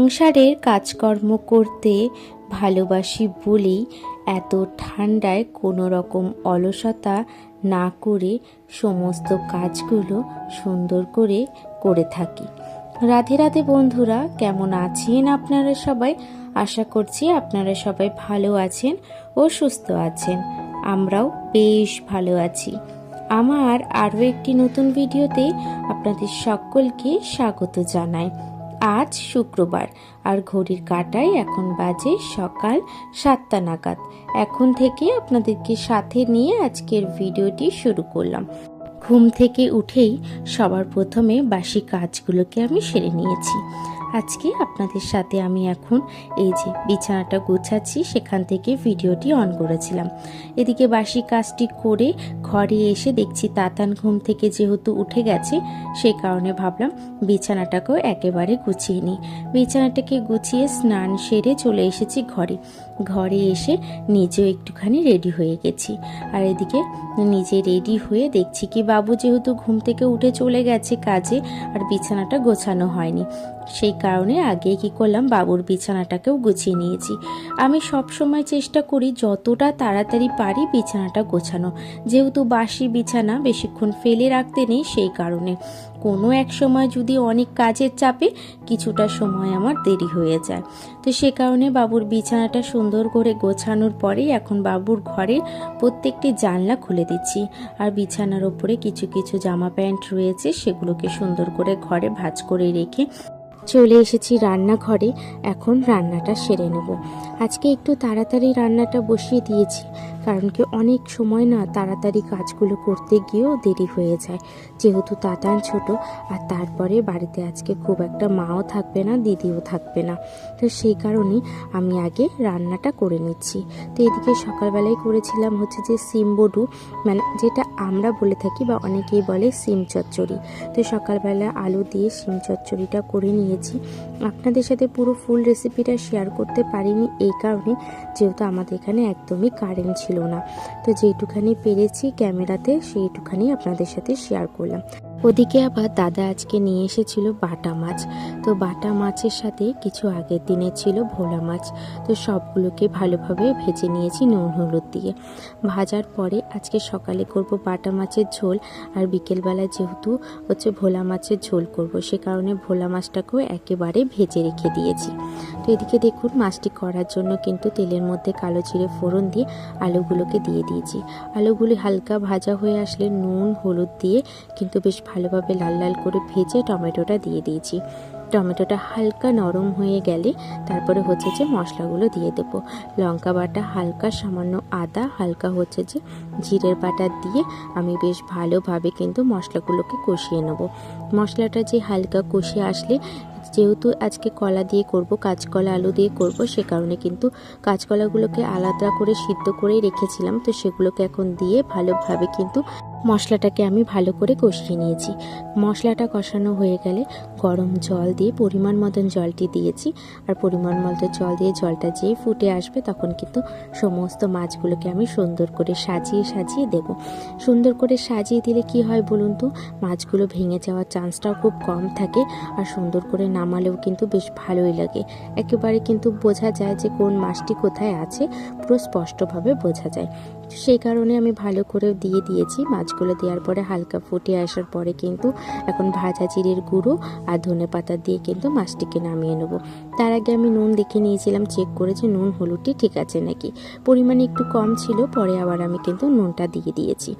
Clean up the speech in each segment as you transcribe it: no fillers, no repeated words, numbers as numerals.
সংসারের কাজকর্ম করতে ভালোবাসি বলেই এত ঠান্ডায় কোনো রকম অলসতা না করে সমস্ত কাজগুলো সুন্দর করে করে থাকি। রাধে রাধে বন্ধুরা, কেমন আছেন আপনারা সবাই? আশা করছি আপনারা সবাই ভালো আছেন ও সুস্থ আছেন। আমরাও বেশ ভালো আছি। আমার আরও একটি নতুন ভিডিওতে আপনাদের সকলকে স্বাগত জানাই। আজ শুক্রবার আর ঘড়ির কাঁটায় এখন বাজে সকাল 7টা নাগাদ। এখন থেকে আপনাদেরকে সাথে নিয়ে আজকের ভিডিওটি শুরু করলাম। ঘুম থেকে উঠেই সবার প্রথমে বাসি কাজগুলোকে আমি সেরে নিয়েছি। আজকে আপনাদের সাথে আমি এখন এই যে বিছানাটা গুছাচ্ছি, সেখান থেকে ভিডিওটি অন করেছিলাম। এদিকে বাসি কাজটি করে ঘরে এসে দেখছি তাতান ঘুম থেকে যেহেতু উঠে গেছে, সেই কারণে ভাবলাম বিছানাটাকেও একেবারে গুছিয়ে নিই। বিছানাটাকে গুছিয়ে স্নান সেরে চলে এসেছি ঘরে এসে নিজেও একটুখানি রেডি হয়ে গেছি। আর এদিকে নিজে রেডি হয়ে দেখছি কি বাবু যেহেতু ঘুম থেকে উঠে চলে গেছে কাজে, আর বিছানাটা গোছানো হয়নি, সেই কারণে আগে কি করলাম, বাবুর বিছানাটাকেও গুছিয়ে নিয়েছি। আমি সব সময় চেষ্টা করি যতটা তাড়াতাড়ি পারি বিছানাটা গোছানো, যেহেতু বাসি বিছানা বেশিক্ষণ ফেলে রাখতে নেই, সেই কারণে কোনো এক সময় যদি অনেক কাজের চাপে কিছুটা সময় আমার দেরি হয়ে যায়, তো সে কারণে বাবুর বিছানাটা সুন্দর করে গোছানোর পরে এখন বাবুর ঘরের প্রত্যেকটি জানলা খুলে দিচ্ছি। আর বিছানার ওপরে কিছু কিছু জামা প্যান্ট রয়েছে, সেগুলোকে সুন্দর করে ঘরে ভাঁজ করে রেখে চলে এসেছি রান্নাঘরে। এখন রান্নাটা সেরে নেব। আজকে একটু তাড়াতাড়ি রান্নাটা বসিয়ে দিয়েছি, কারণ কি অনেক সময় না তাড়াতাড়ি কাজগুলো করতে গিয়েও দেরি হয়ে যায়, যেহেতু তাতান ছোট, আর তারপরে বাড়িতে আজকে খুব একটা মাও থাকবে না, দিদিও থাকবে না, তো সেই কারণেই আমি আগে রান্নাটা করে নিচ্ছি। তো এদিকে সকালবেলায় করেছিলাম হচ্ছে যে সিম বড়ু, মানে যেটা আমরা বলে থাকি বা অনেকেই বলে সিম চচ্চড়ি। তো সকালবেলা আলু দিয়ে সিম চচ্চড়িটা করে নিয়েছি। আপনাদের সাথে পুরো ফুল রেসিপিটা শেয়ার করতে পারিনি এই কারণে, যেহেতু আমাদের এখানে একদমই কারেন্ট ছিল না, তো যেটুখানি পেরেছি ক্যামেরাতে সেইটুখানি আপনাদের সাথে শেয়ার করলাম। ওদিকে আবার দাদা আজকে নিয়ে এসেছিল বাটা মাছ, তো বাটা মাছের সাথে কিছু আগের দিনে ছিল ভোলা মাছ, তো সবগুলোকে ভালোভাবে ভেজে নিয়েছি নুন হলুদ দিয়ে। ভাজার পরে আজকে সকালে করব বাটা মাছের ঝোল, আর বিকেলবেলা যেহেতু হচ্ছে ভোলা মাছের ঝোল করব, সে কারণে ভোলা মাছটাকেও একেবারে ভেজে রেখে দিয়েছি। তো এদিকে দেখুন মাছটি করার জন্য কিন্তু তেলের মধ্যে কালো জিরে ফোড়ন দিয়ে আলুগুলোকে দিয়ে দিয়েছি। আলুগুলি হালকা ভাজা হয়ে আসলে নুন হলুদ দিয়ে কিন্তু বেশ ভালোভাবে লাল লাল করে ভেজে টমেটোটা দিয়ে দিয়েছি। টমেটোটা হালকা নরম হয়ে গেলে তারপরে হচ্ছে যে মশলাগুলো দিয়ে দেব। লঙ্কা বাটা, হালকা সামান্য আদা, হালকা হচ্ছে যে জিরের বাটা দিয়ে আমি বেশ ভালোভাবে কিন্তু মশলাগুলোকে কষিয়ে নেব। মশলাটা যে হালকা কষিয়ে আসলে, যেহেতু আজকে কলা দিয়ে করব, কাঁচকলা আলু দিয়ে করব, সে কারণে কিন্তু কাঁচকলাগুলোকে আলাদা করে সিদ্ধ করেই রেখেছিলাম, তো সেগুলোকে এখন দিয়ে ভালোভাবে কিন্তু মশলাটাকে আমি ভালো করে কষিয়ে নিয়েছি। মশলাটা কষানো হয়ে গেলে গরম জল দিয়ে পরিমাণ মতন জলটি দিয়েছি, আর পরিমাণ মতো জল দিয়ে জলটা যেই ফুটে আসবে তখন কিন্তু সমস্ত মাছগুলোকে আমি সুন্দর করে সাজিয়ে সাজিয়ে দেব। সুন্দর করে সাজিয়ে দিলে কি হয় বলুন তো, মাছগুলো ভেঙে যাওয়ার চান্সটাও খুব কম থাকে, আর সুন্দর করে নামালেও কিন্তু বেশ ভালোই লাগে। একেবারে কিন্তু বোঝা যায় যে কোন মাছটি কোথায় আছে, পুরো স্পষ্টভাবে বোঝা যায়। সেই কারণে আমি ভালো করে দিয়ে দিয়েছি। মাছগুলো দেওয়ার পরে হালকা ফুটে আসার পরে কিন্তু এখন ভাজা জিরের গুঁড়ো আর ধনেপাতা দিয়ে কিন্তু মাছটিকে নামিয়ে নেব। তার আগে আমি নুন দেখে নিয়েছিলাম, চেক করে যে নুন হলুদটি ঠিক আছে নাকি। পরিমাণে একটু কম ছিল, পরে আবার আমি কিন্তু নুনটা দিয়ে দিয়েছি।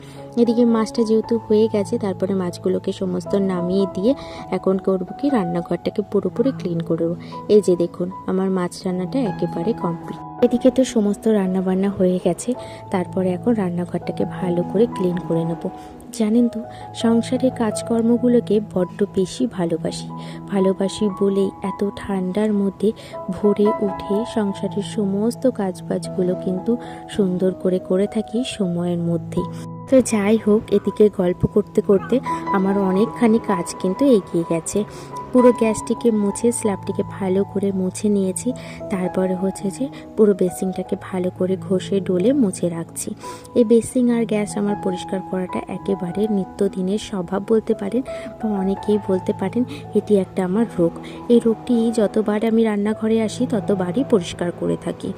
এদিকে মাছটা যেহেতু হয়ে গেছে, তারপরে মাছগুলোকে সমস্ত নামিয়ে দিয়ে এখন করব কি, রান্নাঘরটাকে পুরোপুরি ক্লিন করব। এই যে দেখুন আমার মাছ রান্নাটা একেবারে কমপ্লিট। এদিকে তো সমস্ত রান্নাবান্না হয়ে গেছে, তারপরে এখন রান্নাঘরটাকে ভালো করে ক্লিন করে নেব। জানেন তো, সংসারের কাজকর্মগুলোকে বড্ড বেশি ভালোবাসি বলেই এত ঠান্ডার মধ্যে ভোরে উঠে সংসারের সমস্ত কাজবাজগুলো কিন্তু সুন্দর করে থাকি সময়ের মধ্যেই। তো যাই হোক, এদিকে গল্প করতে করতে আমার অনেকখানি কাজ কিন্তু এগিয়ে গেছে। পুরো গ্যাসটিকে মুছে স্ল্যাবটিকে ভালো করে মুছে নিয়েছি। তারপরে হচ্ছে যে পুরো বেসিংটাকে ভালো করে ঘষে ডলে মুছে রাখছি। এই বেসিং আর গ্যাস আমার পরিষ্কার করাটা একেবারে নিত্যদিনের স্বভাব বলতে পারেন, বা অনেকেই বলতে পারেন এটি একটা আমার রোগ। এই রোগটি যতবার আমি রান্নাঘরে আসি ততবারই পরিষ্কার করে থাকি।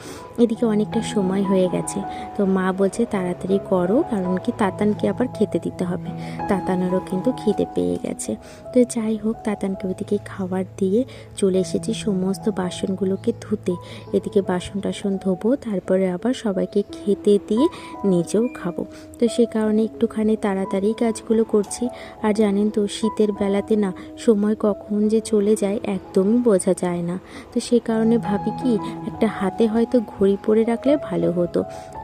এদিকে অনেকটা সময় হয়ে গেছে, তো মা বলছে তাড়াতাড়ি করো, কারণ কি তাতানকে আবার খেতে দিতে হবে। তাতানেরও কিন্তু খিদে পেয়ে গেছে। তো যাই হোক, তাতানকে ওইদিকে খাবার দিয়ে চলে এসেছি সমস্ত বাসনগুলোকে ধুতে। এদিকে বাসন টাসন ধোবো, তারপরে আবার সবাইকে খেতে দিয়ে নিজেও খাবো। তো সে কারণে একটুখানি তাড়াতাড়ি কাজগুলো করছি। আর জানেন তো, শীতের বেলাতে না সময় কখন যে চলে যায় একদমই বোঝা যায় না। তো সে কারণে ভাবি কি একটা হাতে হয়তো ঘড়ি পরে রাখলে ভালো হতো,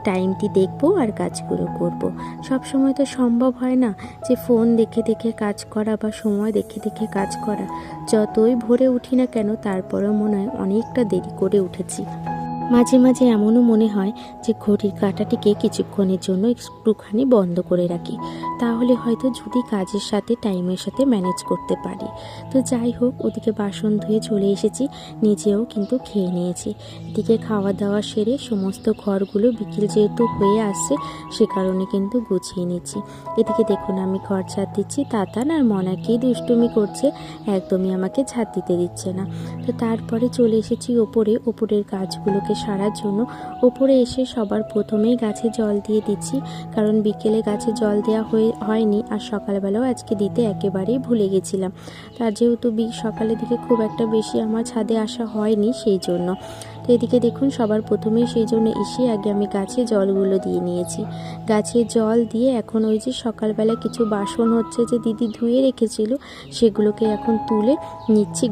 টাইমটি দেখবো আর কাজগুলো করব। সব সময় তো সম্ভব হয় না যে ফোন দেখে দেখে কাজ করা বা সময় দেখে দেখে কাজ করা। যতই ভোরে উঠি না কেন, তারপরেও মনে হয় অনেকটা দেরি করে উঠেছি। মাঝে মাঝে এমনও মনে হয় যে ঘড়ির কাঁটাটিকে কিছুক্ষণের জন্য একটুখানি বন্ধ করে রাখি, তাহলে হয়তো যদি কাজের সাথে টাইমের সাথে ম্যানেজ করতে পারি। তো যাই হোক, ওদিকে বাসন ধুয়ে চলে এসেছি, নিজেও কিন্তু খেয়ে নিয়েছি। এদিকে খাওয়া দাওয়া সেরে সমস্ত ঘরগুলো বিকেল যেহেতু হয়ে আসছে, সে কারণে কিন্তু গুছিয়ে নিচ্ছি। এদিকে দেখুন আমি ঘর ঝাড় দিচ্ছি, তাতান আর মনাকেই দুষ্টুমি করছে, একদমই আমাকে ঝাড় দিতে দিচ্ছে না। তো তারপরে চলে এসেছি ওপরের কাজগুলোকে সারার জন্য। ওপরে এসে সবার প্রথমেই গাছে জল দিয়ে দিচ্ছি, কারণ বিকেলে গাছে জল দেওয়া হয়নি, আর সকালবেলাও আজকে দিতে একেবারেই ভুলে গেছিলাম। তার যেহেতু সকালের দিকে খুব একটা বেশি আমার ছাদে আসা হয়নি, সেই জন্য। তো এদিকে দেখুন সবার প্রথমেই সেই জন্য এসে আগে আমি গাছে জলগুলো দিয়ে নিয়েছি। গাছে জল দিয়ে এখন ওই যে সকালবেলা কিছু বাসন হচ্ছে যে দিদি ধুয়ে রেখেছিল, সেগুলোকে এখন তুলে নিচ্ছি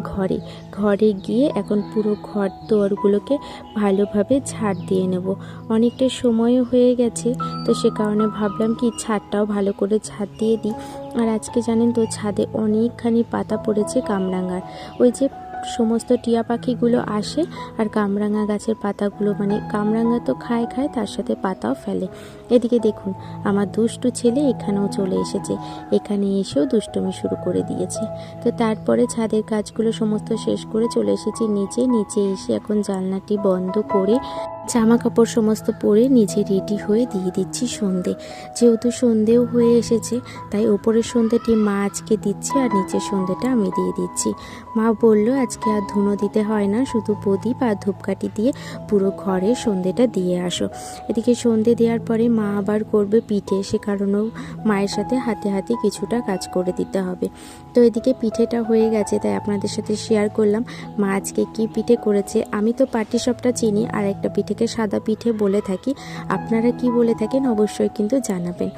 ঘরে গিয়ে এখন পুরো ঘর দুয়ারগুলোকে ভালোভাবে ঝাড় দিয়ে নেব। অনেকটা সময়ও হয়ে গেছে, তো সে কারণে ভাবলাম কি ছাদটাও ভালো করে ঝাড় দিয়ে দিই। আর আজকে জানেন তো, ছাদে অনেকখানি পাতা পড়েছে কামরাঙার। ওই যে সমস্ত টিয়া পাখিগুলো আসে আর কামরাঙা গাছের পাতাগুলো, মানে কামরাঙা তো খায় তার সাথে পাতাও ফেলে। এদিকে দেখুন আমার দুষ্টু ছেলে এখানেও চলে এসেছে, এখানে এসেও দুষ্টুমি শুরু করে দিয়েছে। তো তারপরে ছাদের কাজগুলো সমস্ত শেষ করে চলে এসেছি নিচে এসে এখন জানলাটি বন্ধ করে জামা কাপড় সমস্ত পরে নিজে রেডি হয়ে দিয়ে দিচ্ছি সন্ধে। যেহেতু সন্ধেও হয়ে এসেছে, তাই ওপরের সন্ধেটি মা আজকে দিচ্ছে আর নিচের সন্ধেটা আমি দিয়ে দিচ্ছি। মা বলল আজকে আর ধুনো দিতে হয় না, শুধু প্রদীপ আর ধূপকাঠি দিয়ে পুরো ঘরে সন্ধেটা দিয়ে আসো। এদিকে সন্ধে দেওয়ার পরে মা আবার করবে পিঠে, সে কারণেও মায়ের সাথে হাতে হাতে কিছুটা কাজ করে দিতে হবে। তো এদিকে পিঠেটা হয়ে গেছে, তাই আপনাদের সাথে শেয়ার করলাম মা আজকে কী পিঠে করেছে। আমি তো পাটিসাপটা চিনি, আর একটা পিঠেকে সাদা পিঠে বলে থাকি, আপনারা কি বলে থাকেন অবশ্যই কিন্তু জানাবেন।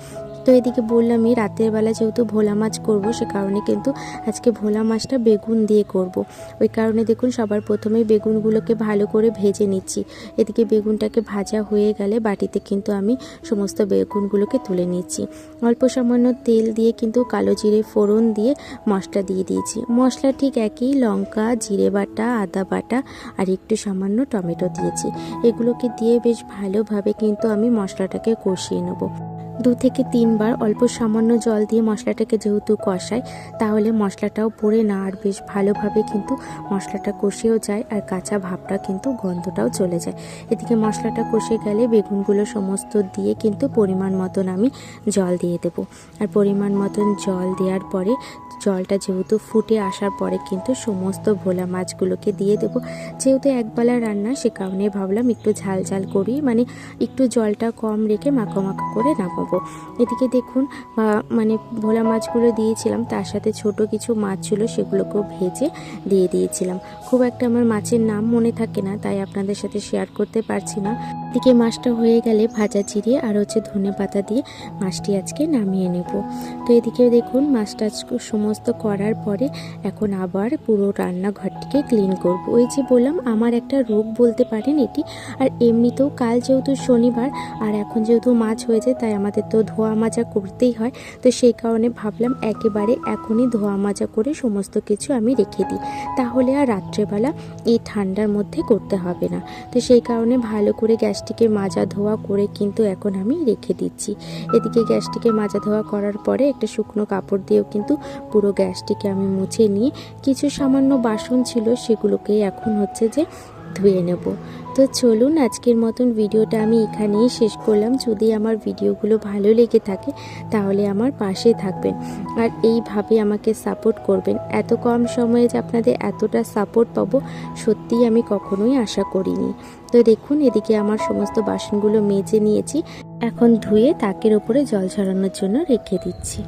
তো এদিকে বললামই রাতের বেলা যেহেতু ভোলা মাছ করব, সে কারণে কিন্তু আজকে ভোলা মাছটা বেগুন দিয়ে করব। ওই কারণে দেখুন সবার প্রথমে বেগুনগুলোকে ভালো করে ভেজে নিচ্ছি। এদিকে বেগুনটাকে ভাজা হয়ে গেলে বাটিতে কিন্তু আমি সমস্ত বেগুনগুলোকে তুলে নিচ্ছি। অল্প সামান্য তেল দিয়ে কিন্তু কালো জিরে ফোড়ন দিয়ে মশলা দিয়ে দিয়েছি। মশলা ঠিক একই, লঙ্কা, জিরে বাটা, আদা বাটা আর একটু সামান্য টমেটো দিয়েছি। এগুলোকে দিয়ে বেশ ভালোভাবে কিন্তু আমি মশলাটাকে কষিয়ে নেব। 2 থেকে 3 বার অল্প সামান্য জল দিয়ে মশলাটাকে যেহেতু কষাই, তাহলে মশলাটাও পড়ে না, আর বেশ ভালোভাবে কিন্তু মশলাটা কষেও যায়, আর কাঁচা ভাবটা কিন্তু গন্ধটাও চলে যায়। এদিকে মশলাটা কষে গেলে বেগুনগুলো সমস্ত দিয়ে কিন্তু পরিমাণ মতন আমি জল দিয়ে দেব। আর পরিমাণ মতন জল দেওয়ার পরে জলটা যেহেতু ফুটে আসার পরে কিন্তু সমস্ত ভোলা মাছগুলোকে দিয়ে দেব। যেহেতু একবেলা রান্না, সে কারণে ভাবলাম একটু ঝাল করি, মানে একটু জলটা কম রেখে মাখো করে নামাবো। এদিকে দেখুন মানে ভোলা মাছগুলো দিয়েছিলাম, তার সাথে ছোট কিছু মাছ ছিল, সেগুলোকেও ভেজে দিয়ে দিয়েছিলাম। খুব একটা আমার মাছের নাম মনে থাকে না, তাই আপনাদের সাথে শেয়ার করতে পারছি না। এদিকে মাছটা হয়ে গেলে ভাজা জিরে আর ধনে পাতা দিয়ে মাছটি আজকে নামিয়ে নেব। তো এদিকে দেখুন মাছটা সমস্ত করার পরে এখন আবার পুরো রান্নাঘরটিকে ক্লিন করব। ওই যে বললাম আমার একটা রোগ বলতে পারেন এটি। আর এমনিতেও কাল যেহেতু শনিবার আর এখন যেহেতু মাছ হয়েছে, তাই আমাদের আমাদের তো ধোয়া মাজা করতেই হয়। তো সেই কারণে ভাবলাম একেবারে এখনই ধোয়া মাজা করে সমস্ত কিছু আমি রেখে দিই, তাহলে আর রাত্রেবেলা এই ঠান্ডার মধ্যে করতে হবে না। তো সেই কারণে ভালো করে গ্যাসটিকে মাজা ধোয়া করে কিন্তু এখন আমি রেখে দিচ্ছি। এদিকে গ্যাসটিকে মাজা ধোয়া করার পরে একটা শুকনো কাপড় দিয়েও কিন্তু পুরো গ্যাসটিকে আমি মুছে নিয়ে কিছু সামান্য বাসন ছিল সেগুলোকে এখন হচ্ছে যে ধুয়ে নেব। তো চলুন আজকের মতন ভিডিওটা আমি এখানেই শেষ করলাম। যদি আমার ভিডিওগুলো ভালো লেগে থাকে তাহলে আমার পাশে থাকবেন আর এইভাবে আমাকে সাপোর্ট করবেন। এত কম সময়ে যে আপনাদের এতটা সাপোর্ট পাবো সত্যিই আমি কখনোই আশা করিনি। তো দেখুন এদিকে আমার সমস্ত বাসনগুলো মেজে নিয়েছি, এখন ধুয়ে তাকের ওপরে জল ঝরানোর জন্য রেখে দিচ্ছি।